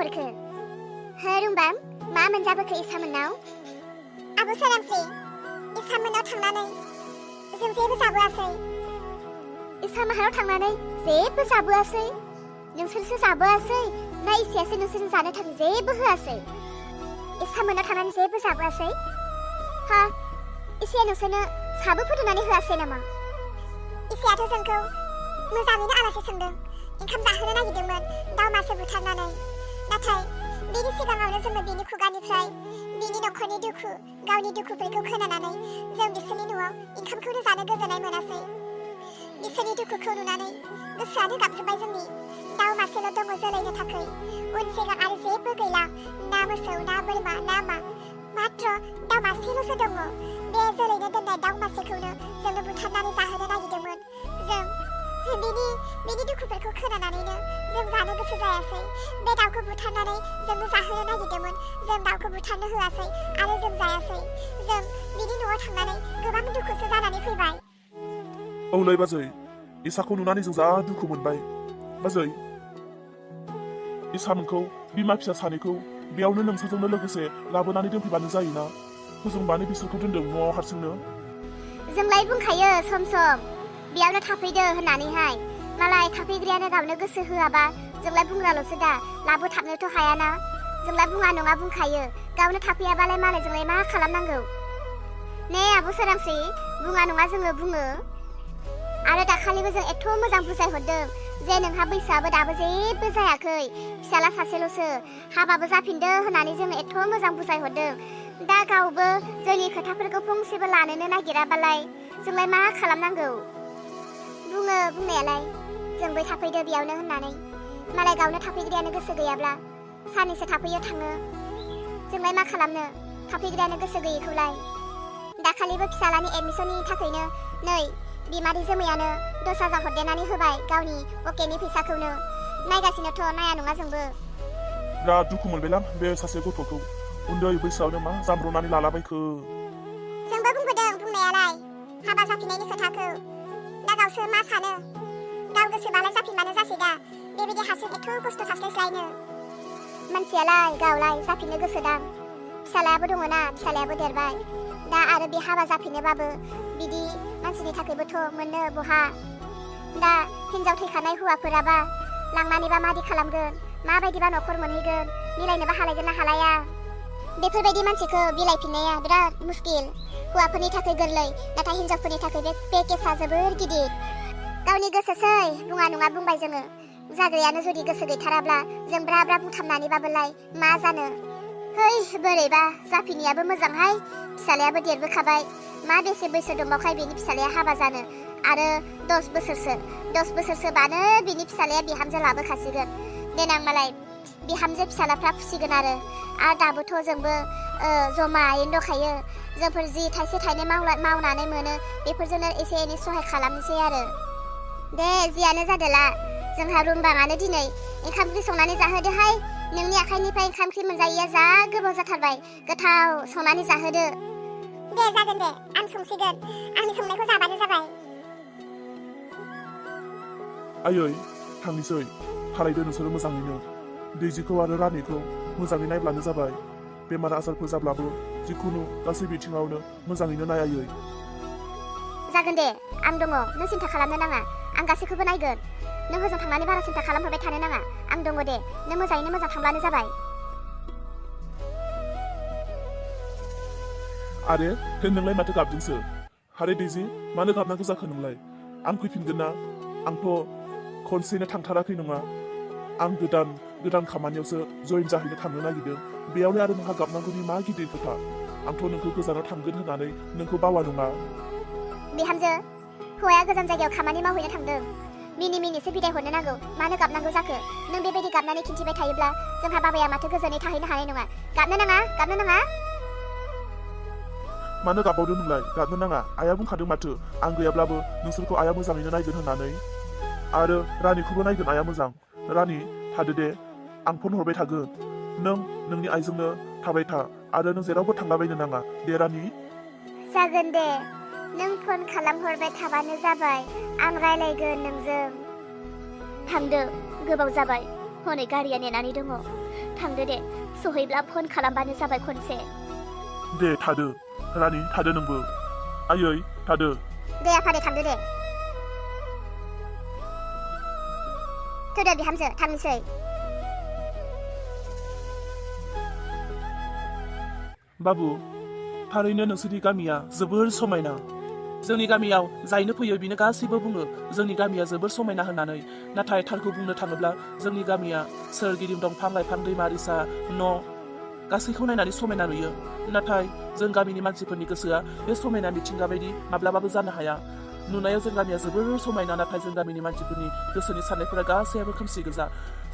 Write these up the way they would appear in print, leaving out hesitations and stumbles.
खबरखौ? हो रुमबाम, मा मोनजाबोखो इसामोननाव? आब' सोरांस्रि, इसामोननाव थांनानै जों जेबो जाबोआसै। इसामाहानाव थांनानै जेबो जाबोआसै? नोंसोरसो जाबोआसै ना इसायासो नोंसोरनो जानो थाखाय जेबो होआसै? इसामोननाव थांनानै जेबो जाबोआसै? हा, इसाया नोंसोरनो साबो फुदुंनानै होआसै नामा? इसायाथ' जोंखौ मोजाङैनो आलासि सोंदों, ओंखाम जाहोनो नागिरदोंमोन दाउ मासे बुथारनानै। नाथाय बेनि सिगाङावनो जोङो बेनि खुगानिफ्राय बेनि नखरनि दुखु, गावनि दुखुफोरखौ खोनानानै जों बिसोरनि न'आव ओंखामखौनो जानो गोजोननाय मोनासै। बिसोरनि दुखुखौ नुनानै गोसोआनो गाबजोब्बाय जोंनि। दाउ मासेल' दङ जोलैनो थाखाय, उन सिगां आरो जेबो गैला, ना मोसौ ना बोरमा ना मा, मात्र दाउ मासेल'सो दङ। बे जोलैनो दोननाय दाउ मासेखौनो जोङो बुथारनानै जाहोनो नागिरदोंमोन। जों बेनि दुखुफोरखौ खोनानानैनो जों जानो गोसो जायासै। बे दाउखौ बुथारनानै जोंनो जाहोनो नागिरदोंमोन, जों दाउखौ बुथारनो होआसै आरो जों जायासै। जों बिनि न'आव थांनानै गोबां दुखुसो जानानै फैबाय। औलै बाजै, इसाखौ नुनानै जों जा दुखु मोनबाय। बाजै, इसामोनखौ बिमा फिसा सानैखौ बेयावनो नोंसोरजोंनो लोगोसे लाबोनानै दोनफैबानो जायोना? फोजोंबानो बिसोरखौ दोनदों न'आव हारसिंनो? जोंलाय बुंखायो सम सम बेयावनो थाफैदो होननानैहाय। मालाय थाफैग्रायानो गावनो गोसो होआबा जोंलाय बुंग्राल'सो दा, लाबोथाबनोथ' हायाना। जोंलाय बुङा नङा बुंखायो, गावनो थाफैयाबालाय मालाय जोंलाय मा खालामनांगौ? ने आब' सोरांस्रि, बुङा नङा जोङो बुङो। आरो दाखालिबो जों एथ' मोजां बुजायहरदों जे नोंहा बैसोआबो दाबो जेबो जायाखै, फिसाला सासेल'सो, हाबाबो जाफिनदो होननानै जोङो एथ' मोजां बुजायहरदों। दा गावबो जोंनि खोथाफोरखौ फंसेबो लानोनो नागिराबालाय जोंलाय मा खालामनांगौ? बुङो बुंनायालाय जोंबो थाफैदो बेयावनो होननानै। मालाय गावनो थाफैग्रायानो गोसो गैयाब्ला सानैसो थाफैयो थाङो। जोंलाय मा खालामनो थाफैग्रायानो गोसो गैयैखौलाय। दाखालिबो फिसालानि एडमिसननि थाखायनो नै बिमादै जोमैयानो 10,000 हरदेरनानै होबाय गावनि पकेटनि फैसाखौनो। नायगासिनोथ' नाया नङा जोंबो। बिराद दुखु मोनबायलां बे सासे गथ'खौ, उन्दै बैसोआवनो मा जामब्रनानै लालाबायखो। जोंबो बुंबोदों बुंनायालाय हाबा जाफिननायनि खोथाखौ। दा गावसो मा सानो? गाव गोसोबालाय जाफिनबानो जासै दा, बेबायदि हारसिं एथ' खस्थ' थास्लायस्लायनो। मानसियालाय गावलाय जाफिननो गोसोदां। फिसालायाबो दङना, फिसालायाबो देरबाय। दा आरो बे हाबा जाफिनोबाबो बिदि मानसिनि थाखायबोथ' मोननो बहा। दा हिनजाव थैखानाय हौवाफोराबा लांनानैबा मादि खालामगोन, माबायदिबा न'खर मोनहैगोन, मिलायनोबा हालायगोन ना हालाया? बेफोरबायदि मानसिखौ बिलाइफिननाया बिराद मुस्किल। हौवाफोरनि थाखाय गोरलै, नाथाय हिनजावफोरनि थाखाय बे केसा जोबोर गिदिर। गावनि गोसोसै, बुङा नङा बुंबाय जोङो। जाग्रायानो जुदि गोसो गैथाराब्ला जों ब्रा ब्रा बुंथाबनानैबाबोलाय मा जानो? है बोरैबा जाफिनियाबो मोजांहाय, फिसालायाबो देरबोखाबाय। मा बेसे बैसो दंबावखाय बेनि फिसालाया हाबा जानो? आरो 10 बोसोरसोबानो बिनि फिसालाया बिहामजो लाबोखासिगोन। देनां मालाय बिहामजो फिसालाफ्रा खुसिगोन आरो दाबोथ' जोंबो जमायैनो दंखायो। जोंफोर जि थाइसे थाइनै मावनानै मोनो बेफोरजोंनो एसे एनै सहाय खालामनोसै आरो। दे जियानो जादोला, जोंहा रुमबाङानो दिनै ओंखाम ओंख्रि संनानै जाहोदोहाय। नोंनि आखाइनिफ्राय ओंखाम ओंख्रि मोनजायैया जा गोबाव जाथारबाय, गोथाव संनानै जाहोदो। दे जागोन दे, आं संसिगोन। आंनि संनायखौ जाबानो जाबाय। आयै थांनोसै, थारायदो नोंसोरो मोजाङैनो। दैजिखौ आरो रानिखौ मोजाङै नायब्लानो जाबाय। बेमार आजारफोर जाब्लाबो जिखुनु गासै बिथिङावनो मोजाङैनो नाय आयै। जागोन दे, आं दङ, नों सिन्था खालामनो नाङा। आं गासैखौबो नायगोन। नों हजों थांनानै बारा सिन्था खालामहरबाय थानो नाङा। आं दङ दे, नों मोजाङैनो मोजां थांब्लानो जाबाय। आरे नोंलाय माथो गाबदोंसो? हारे दैजि, मानो गाबनांगौ जाखो नोंलाय? आं फैफिनगोन ना? आंथ' खनसेनो थांथाराखै नङा। आं गोदान खामानियावसो जयेन जाहैनो थांनो नागिरदों। बेयावनो आरो नोंहा गाबनांगौनि मा गिदिर खोथा? आंथ' नोंखौ गोजानाव थांगोन होननानै नोंखौ बावा नङा। बिहामजो, हौवाया गोजान जायगायाव खामानि मावहैनो थांदों। मिनि मिनिसो बिदाय हरनो नांगौ, मानो गाबनांगौ जाखो? नों बेबायदि गाबनानै खिन्थिबाय थायोब्ला जोंहा बाबाया माथो गोजोनै थाहैनो हानाय नङा। गाबनो नाङा, गाबनो नाङा। मानो गाबावदों नोंलाय? गाबनो नाङा। आइया बुंखादों माथो आं गैयाब्लाबो नोंसोरखौ आइया मोजाङैनो नायगोन होननानै। आरो रानिखौबो नायगोन आइया मोजां। रानि थादो दे, आं फन हरबाय थागोन। नों नोंनि आइजोंनो थाबाय था आरो नों जेरावबो थांलाबायनो नाङा दे रानि। जागोन दे, नों फन खालामहरबाय थाबानो जाबाय, आं रायलायगोन नोंजों। थांदो, गोबाव जाबाय, हनै गारिया नेनानै दङ। थांदो दे सहैब्ला फन खालामबानो जाबाय खनसे दे थादो रानि थादो नोंबो आयै थादो दे आफादे थांदो दे थोदो बिहामजो थांनोसै बाबु थारैनो नोंसोरनि गामिया जोबोर समायना जोंनि गामियाव जायनो फैयो बिनो गासैबो बुङो जोंनि गामिया जोबोर समायना होननानै नाथाय थारखौ बुंनो थाङोब्ला जोंनि गामिया सोरगिदिं दंफां लाइफां दैमा दैसा न' गासैखौ नायनानै समायना नुयो नाथाय जों गामिनि मानसिफोरनि गोसोआ बे समायना मिथिंगा बायदि माब्लाबाबो जानो हाया नुनायाव जों गामिया जोबोर समायना नाथाय जों गामिनि मानसिफोरनि गोसोनि साननायफोरा गासैयाबो खोमसि गोजा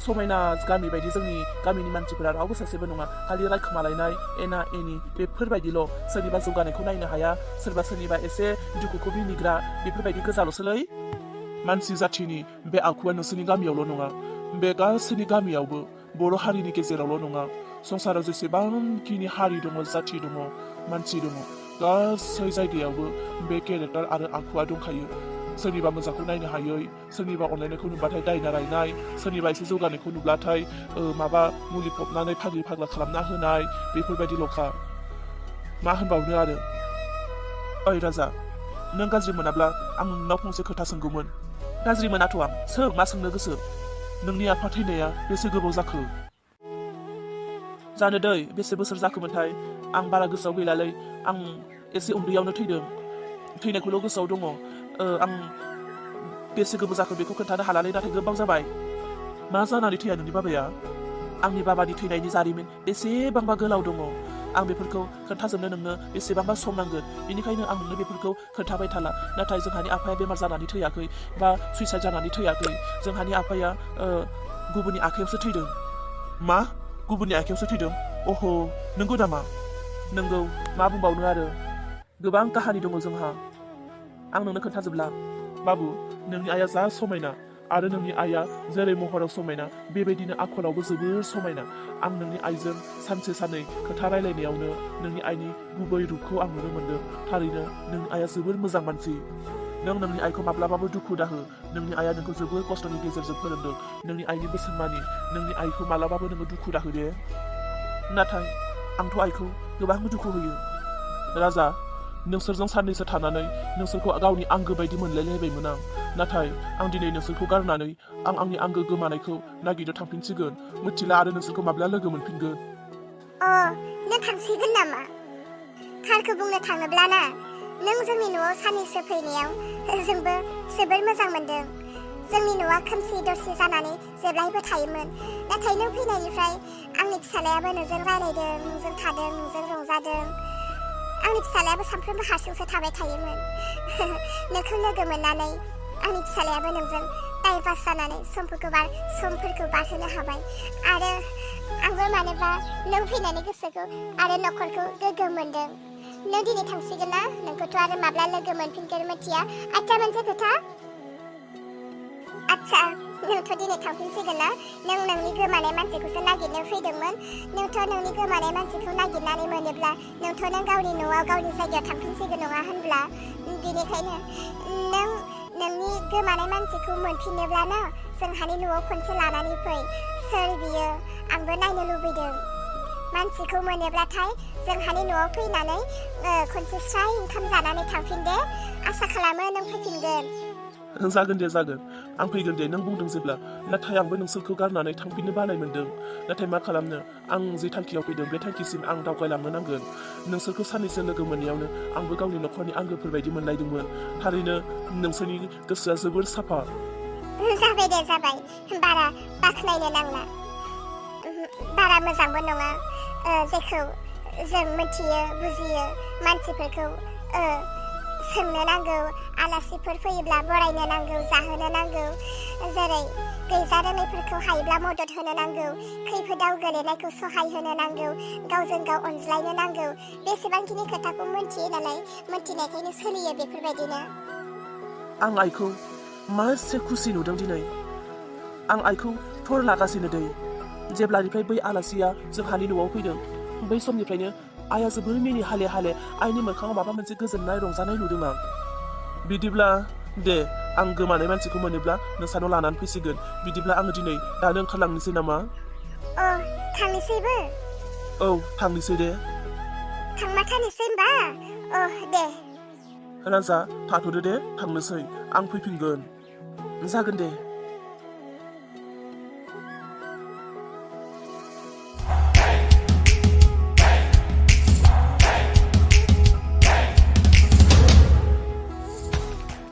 समायना गामि बायदि जोंनि गामिनि मानसिफोरा रावबो सासेबो नङा खालि रायखोमालायनाय एना एनि बेफोरबायदिल' सोरनिबा जौगानायखौ नायनो हाया सोरनिबा एसे दुखुखौ मिनिग्रा बेफोरबायदि गोजाल'सोलै मानसि जाथिनि बे आखुआ नोंसोरनि गामियावल' नङा बे गासैनि गामियावबो बर' हारिनि गेजेरावल' नङा संसाराव जेसेबांखिनि हारि दङ जाथि दङ मानसि दङ गासै जायगायावबो बे केरेक्टार आरो आखुआ दंखायो सोरनिबा मोजांखौ नायनो हायै सोरनिबा अनलायनायखौ नुबाथाय दायना रायनाय सोरनिबा एसे जौगानायखौ नुब्लाथाय माबा मुलि फबनानै फाग्लि फाग्ला खालामना होनाय बेफोरबायदिल'खा मा होनबावनो आरो ओइ राजा नों गाज्रि मोनाब्ला आं नोंनाव फंसे खोथा सोंगौमोन गाज्रि मोनाथ' आं सोर मा सोंनो गोसो नोंनि आफा थैनाया बेसे गोबाव जाखो जानो दै बेसे बोसोर जाखोमोनथाय आं बारा गोसोआव गैलालै आं एसे उन्दैयावनो थैदों थैनायखौल' गोसोआव दङ आं बेसे गोबाव जाखो बेखौ खोन्थानो हालालै नाथाय गोबां जाबाय मा जानानै थैया नोंनि बाबाया आंनि बाबानि थैनायनि जारिमिन बेसेबांबा गोलाव दङ आं बेफोरखौ खोन्थाजोबनो नोंनो बेसेबांबा सम नांगोन बेनिखायनो आं नोंनो बेफोरखौ खोन्थाबाय थाला नाथाय जोंहानि आफाया बेमार जानानै थैयाखै बा सुइसाइड जानानै थैयाखै जोंहानि आफाया गुबुननि आखायावसो थैदों मा गुबुननि आखायावसो थैदों अह' नंगौ नामा नंगौ मा बुंबावनो आरो गोबां काहानि दङ जोंहा आं नोंनो खोन्थाजोबला बाबु नोंनि आइया जा समायना आरो नोंनि आइया जेरै महराव समायना बेबायदिनो आखलावबो जोबोर समायना आं नोंनि आइजों सानसे साननै खोथा रायलायनायावनो नोंनि आइनि गुबै रुपखौ आं नुनो मोनदों थारैनो नोंनि आइया जोबोर मोजां मानसि नों नोंनि आइखौ माब्लाबाबो दुखु दाहो नोंनि आइया नोंखौ जोबोर खस्थ'नि गेजेरजों फोरोंदों नोंनि आइनि बोसोन मानि नोंनि आइखौ माब्लाबाबो नोङो दुखु दाहो दे नाथाय आंथ' आइखौ गोबां दुखु होयो राजा नोंसोरजों साननैसो थानानै नोंसोरखौ गावनि आंगो बायदि मोनलायलायबायमोन आं नाथाय आं दिनै नोंसोरखौ गारनानै आं आंनि आंगो गोमानायखौ नागिरनो थांफिनसिगोन मिथिला आरो नोंसोरखौ माब्ला लोगो मोनफिनगोन नों थांसिगोन नामा थारखौ बुंनो थाङोब्ला ना नों जोंनि न'आव साननैसो फैनायाव जोंबो जोबोर मोजां मोनदों जोंनि न'आ खोमसि दरसि जानानै जेब्लायबो थायोमोन नाथाय नों फैनायनिफ्राय आंनि फिसालायाबो नोंजों रायलायदों नोंजों थादों नोंजों रंजादों आंनि फिसालायाबो सानफ्रोमबो हारसिंसो थाबाय थायोमोन नोंखौ लोगो मोननानै आंनि फिसालायाबो नोंजों टाइम पास जानानै समफोरखौ बारहोनो हाबाय आरो आंबो मानोबा नों फैनायनि गोसोखौ आरो न'खरखौ गोग्गो मोनदों नों दिनै थांसिगोन ना नोंखौथ' आरो माब्ला लोगो मोनफिनगोन मिथिया आच्छा मोनसे खोथा आच्छा नोंथ' दिनै थांफिनसिगोन ना नों नोंनि गोमानाय मानसिखौसो नागिरनो फैदोंमोन नोंथ' नोंनि गोमानाय मानसिखौ नागिरनानै मोनोब्ला नोंथ' नों गावनि न'आव गावनि जायगायाव थांफिनसिगोन नङा होनब्ला बेनिखायनो नों नोंनि गोमानाय मानसिखौ मोनफिनोब्ला ना जोंहानि न'आव खनसे लानानै फै सोर बियो आंबो नायनो लुबैदों मानसिखौ मोनोब्लाथाय जोंहानि न'आव फैनानै खनसे स्राय ओंखाम जानानै थांफिनदे आसा खालामो नों फैफिनगोन जागोन दे जागोन आं फैगोन दे नों बुंदों जेब्ला नाथाय आंबो नोंसोरखौ गारनानै थांफिननो बानाय मोनदों नाथाय मा खालामनो आं जे थांखियाव फैदों बे थांखिसिम आं दावगालांनो नांगोन नोंसोरखौ साननैसो लोगो मोननायावनो आंबो गावनि न'खरनि आंगोफोर बायदि मोनलायदोंमोन थारैनो नोंसोरनि गोसोआ जोबोर साफा जाबाय दे जाबाय बारा बाख्नायनो नांला बारा मोजांबो नङा जेखौ जों मिथियो बुजियो मानसिफोरखौ सोंनो नांगौ आलासिफोर फैयोब्ला बरायनो नांगौ जाहोनो नांगौ जेरै गैजारोङैफोरखौ हायोब्ला मदद होनो नांगौ खैफोदाव गोलैनायखौ सहाय होनो नांगौ गावजों गाव अनज्लायनो नांगौ बेसेबांखिनि खोथाखौ मिथियो नालाय मिथिनायखायनो सोलियो बेफोरबायदिनो आं आइखौ मासे खुसि नुदों दिनै आं आइखौ थर लागासिनो दै जेब्लानिफ्राय बै आलासिया जोंहानि न'आव फैदों बै समनिफ्रायनो आइया जोबोर मिनि हाले हाले आइनि मोखाङाव माबा मोनसे गोजोननाय रंजानाय नुदों आं बिदिब्ला दे आं गोमानाय मानसिखौ मोनोब्ला नोंसानाव लानानै फैसिगोन बिदिब्ला आङो दिनै दानो ओंखारलांनोसै नामा अ थांनोसैबो औ थांनोसै दे थांमा थानोसै होमबा अ दे राजा थाथ'दो दे थांनोसै आं फैफिनगोन जागोन दे